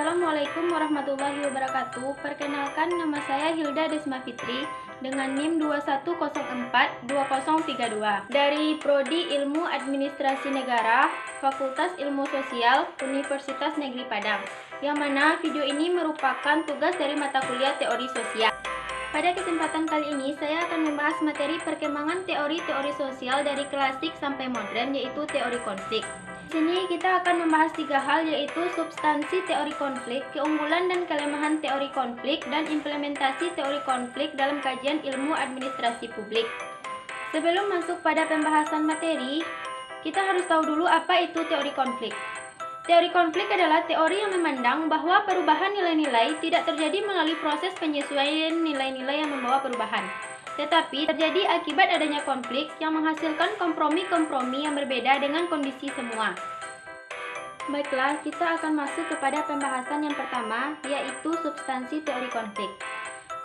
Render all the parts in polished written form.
Assalamualaikum warahmatullahi wabarakatuh. Perkenalkan, nama saya Hilda Desma Fitri dengan NIM 21042032 dari Prodi Ilmu Administrasi Negara, Fakultas Ilmu Sosial, Universitas Negeri Padang. Yang mana video ini merupakan tugas dari mata kuliah Teori Sosial. Pada kesempatan kali ini, saya akan membahas materi perkembangan teori-teori sosial dari klasik sampai modern, yaitu teori konflik. Di sini kita akan membahas 3 hal, yaitu substansi teori konflik, keunggulan dan kelemahan teori konflik, dan implementasi teori konflik dalam kajian ilmu administrasi publik. Sebelum masuk pada pembahasan materi, kita harus tahu dulu apa itu teori konflik. Teori konflik adalah teori yang memandang bahwa perubahan nilai-nilai tidak terjadi melalui proses penyesuaian nilai-nilai yang membawa perubahan, tetapi terjadi akibat adanya konflik yang menghasilkan kompromi-kompromi yang berbeda dengan kondisi semua. Baiklah, kita akan masuk kepada pembahasan yang pertama, yaitu substansi teori konflik.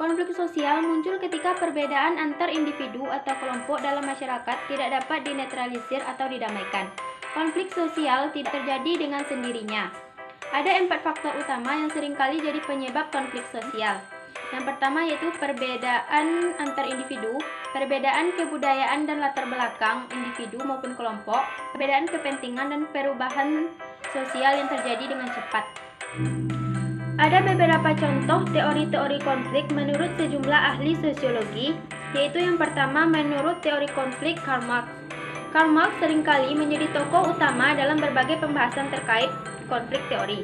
Konflik sosial muncul ketika perbedaan antar individu atau kelompok dalam masyarakat tidak dapat dinetralisir atau didamaikan. Konflik sosial tidak terjadi dengan sendirinya. Ada 4 faktor utama yang seringkali jadi penyebab konflik sosial. Yang pertama yaitu perbedaan antar individu, perbedaan kebudayaan dan latar belakang individu maupun kelompok, perbedaan kepentingan dan perubahan sosial yang terjadi dengan cepat. Ada beberapa contoh teori-teori konflik menurut sejumlah ahli sosiologi, yaitu yang pertama menurut teori konflik Karl Marx. Karl Marx seringkali menjadi tokoh utama dalam berbagai pembahasan terkait konflik teori.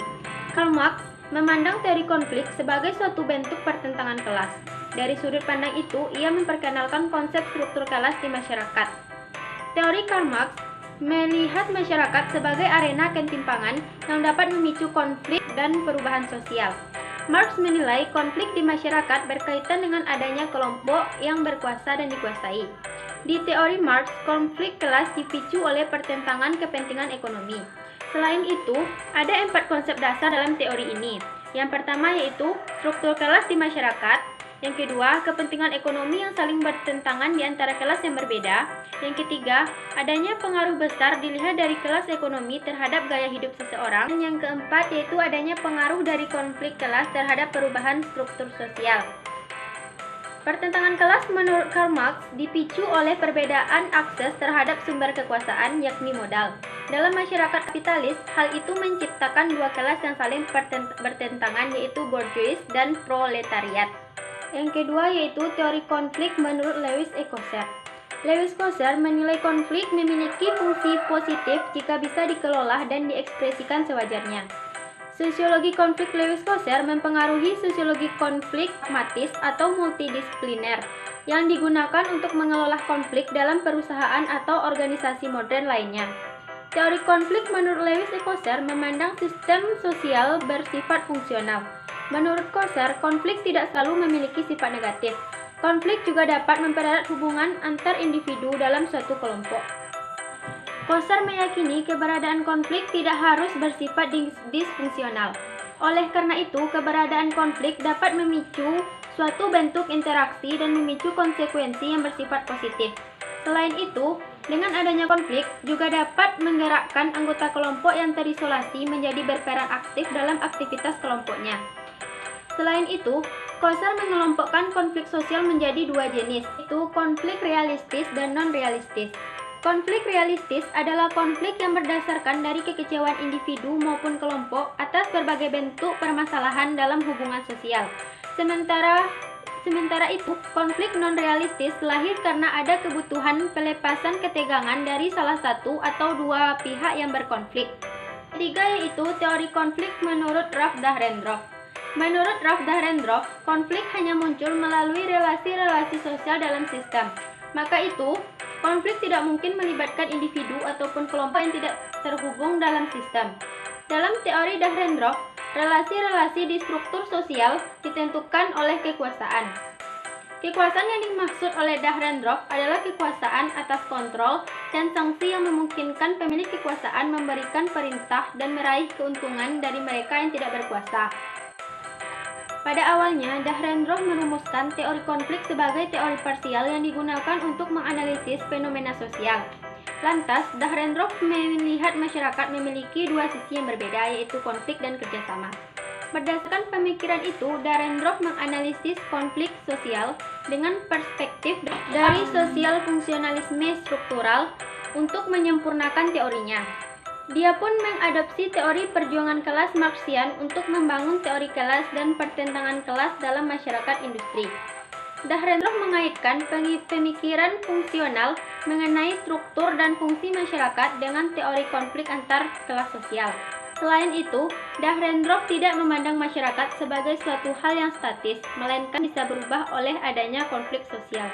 Karl Marx memandang teori konflik sebagai suatu bentuk pertentangan kelas. Dari sudut pandang itu, ia memperkenalkan konsep struktur kelas di masyarakat. Teori Karl Marx melihat masyarakat sebagai arena ketimpangan yang dapat memicu konflik dan perubahan sosial. Marx menilai konflik di masyarakat berkaitan dengan adanya kelompok yang berkuasa dan dikuasai. Di teori Marx, konflik kelas dipicu oleh pertentangan kepentingan ekonomi. Selain itu, ada 4 konsep dasar dalam teori ini. Yang pertama yaitu struktur kelas di masyarakat. Yang kedua, kepentingan ekonomi yang saling bertentangan di antara kelas yang berbeda. Yang ketiga, adanya pengaruh besar dilihat dari kelas ekonomi terhadap gaya hidup seseorang. Dan yang keempat yaitu adanya pengaruh dari konflik kelas terhadap perubahan struktur sosial. Pertentangan kelas menurut Karl Marx dipicu oleh perbedaan akses terhadap sumber kekuasaan, yakni modal. Dalam masyarakat kapitalis, hal itu menciptakan 2 kelas yang saling bertentangan, yaitu bourgeois dan proletariat. Yang kedua yaitu teori konflik menurut Lewis E. Coser. Lewis Coser menilai konflik memiliki fungsi positif jika bisa dikelola dan diekspresikan sewajarnya. Sosiologi konflik Lewis Coser mempengaruhi sosiologi konflik pragmatis atau multidisipliner yang digunakan untuk mengelola konflik dalam perusahaan atau organisasi modern lainnya. Teori konflik menurut Lewis E. Coser memandang sistem sosial bersifat fungsional. Menurut Coser, konflik tidak selalu memiliki sifat negatif. Konflik juga dapat mempererat hubungan antar individu dalam suatu kelompok. Coser meyakini keberadaan konflik tidak harus bersifat disfungsional. Oleh karena itu, keberadaan konflik dapat memicu suatu bentuk interaksi dan memicu konsekuensi yang bersifat positif. Selain itu, dengan adanya konflik juga dapat menggerakkan anggota kelompok yang terisolasi menjadi berperan aktif dalam aktivitas kelompoknya. Selain itu, Coser mengelompokkan konflik sosial menjadi 2 jenis, yaitu konflik realistis dan non-realistis. Konflik realistis adalah konflik yang berdasarkan dari kekecewaan individu maupun kelompok atas berbagai bentuk permasalahan dalam hubungan sosial. Sementara itu, konflik non-realistis lahir karena ada kebutuhan pelepasan ketegangan dari salah satu atau 2 pihak yang berkonflik. Ketiga yaitu teori konflik menurut Ralph Dahrendorf. Menurut Ralph Dahrendorf, konflik hanya muncul melalui relasi-relasi sosial dalam sistem. Maka itu, konflik tidak mungkin melibatkan individu ataupun kelompok yang tidak terhubung dalam sistem. Dalam teori Dahrendorf, relasi-relasi di struktur sosial ditentukan oleh kekuasaan. Kekuasaan yang dimaksud oleh Dahrendorf adalah kekuasaan atas kontrol dan sanksi yang memungkinkan pemilik kekuasaan memberikan perintah dan meraih keuntungan dari mereka yang tidak berkuasa. Pada awalnya, Dahrendorf merumuskan teori konflik sebagai teori parsial yang digunakan untuk menganalisis fenomena sosial. Lantas, Dahrendorf melihat masyarakat memiliki 2 sisi yang berbeda, yaitu konflik dan kerjasama. Berdasarkan pemikiran itu, Dahrendorf menganalisis konflik sosial dengan perspektif dari sosial fungsionalisme struktural untuk menyempurnakan teorinya. Dia pun mengadopsi teori perjuangan kelas Marxian untuk membangun teori kelas dan pertentangan kelas dalam masyarakat industri. Dahrendorf mengaitkan pemikiran fungsional mengenai struktur dan fungsi masyarakat dengan teori konflik antar kelas sosial. Selain itu, Dahrendorf tidak memandang masyarakat sebagai suatu hal yang statis, melainkan bisa berubah oleh adanya konflik sosial.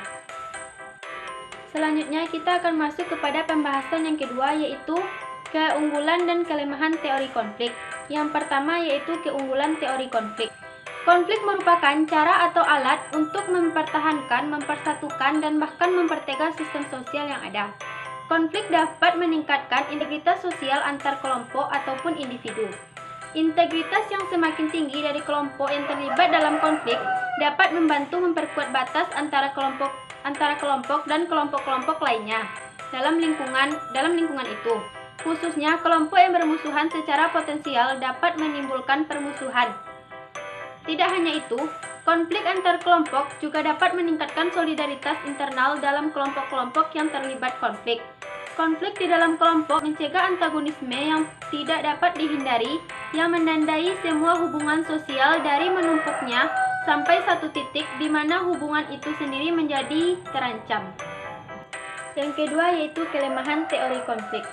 Selanjutnya, kita akan masuk kepada pembahasan yang kedua, yaitu keunggulan dan kelemahan teori konflik. Yang pertama yaitu keunggulan teori konflik. Konflik merupakan cara atau alat untuk mempertahankan, mempersatukan, dan bahkan mempertegas sistem sosial yang ada. Konflik dapat meningkatkan integritas sosial antar kelompok ataupun individu. Integritas yang semakin tinggi dari kelompok yang terlibat dalam konflik dapat membantu memperkuat batas antara kelompok dan kelompok-kelompok lainnya dalam lingkungan itu. Khususnya kelompok yang bermusuhan secara potensial dapat menimbulkan permusuhan. Tidak hanya itu, konflik antar kelompok juga dapat meningkatkan solidaritas internal dalam kelompok-kelompok yang terlibat konflik. Konflik di dalam kelompok mencegah antagonisme yang tidak dapat dihindari yang menandai semua hubungan sosial dari menumpuknya sampai satu titik di mana hubungan itu sendiri menjadi terancam. Yang kedua yaitu kelemahan teori konflik.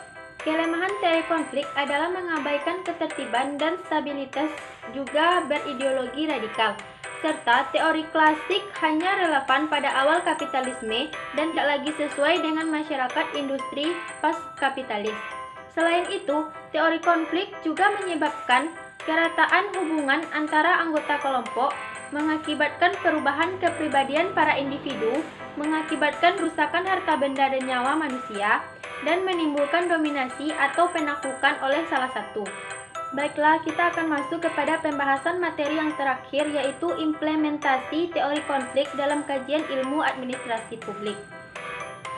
Kelemahan teori konflik adalah mengabaikan ketertiban dan stabilitas, juga berideologi radikal, serta teori klasik hanya relevan pada awal kapitalisme dan tidak lagi sesuai dengan masyarakat industri pas-kapitalis. Selain itu, teori konflik juga menyebabkan kerataan hubungan antara anggota kelompok, mengakibatkan perubahan kepribadian para individu, mengakibatkan rusakan harta benda dan nyawa manusia, dan menimbulkan dominasi atau penaklukan oleh salah satu. Baiklah, kita akan masuk kepada pembahasan materi yang terakhir, yaitu implementasi teori konflik dalam kajian ilmu administrasi publik.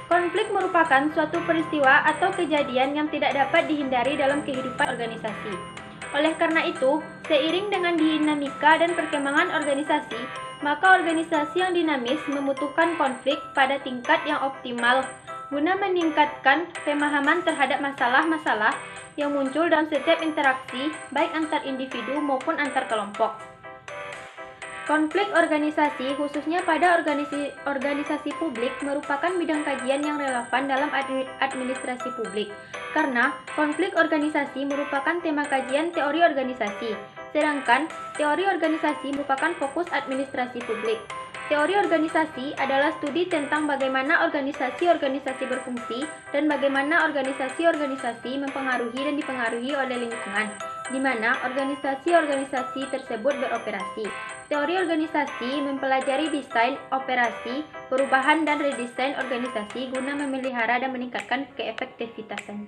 Konflik merupakan suatu peristiwa atau kejadian yang tidak dapat dihindari dalam kehidupan organisasi. Oleh karena itu, seiring dengan dinamika dan perkembangan organisasi, maka organisasi yang dinamis membutuhkan konflik pada tingkat yang optimal guna meningkatkan pemahaman terhadap masalah-masalah yang muncul dalam setiap interaksi, baik antar individu maupun antar kelompok. Konflik organisasi, khususnya pada organisasi publik, merupakan bidang kajian yang relevan dalam administrasi publik, karena konflik organisasi merupakan tema kajian teori organisasi, sedangkan teori organisasi merupakan fokus administrasi publik. Teori organisasi adalah studi tentang bagaimana organisasi-organisasi berfungsi dan bagaimana organisasi-organisasi mempengaruhi dan dipengaruhi oleh lingkungan, di mana organisasi-organisasi tersebut beroperasi. Teori organisasi mempelajari desain, operasi, perubahan dan redesain organisasi guna memelihara dan meningkatkan keefektivitasan.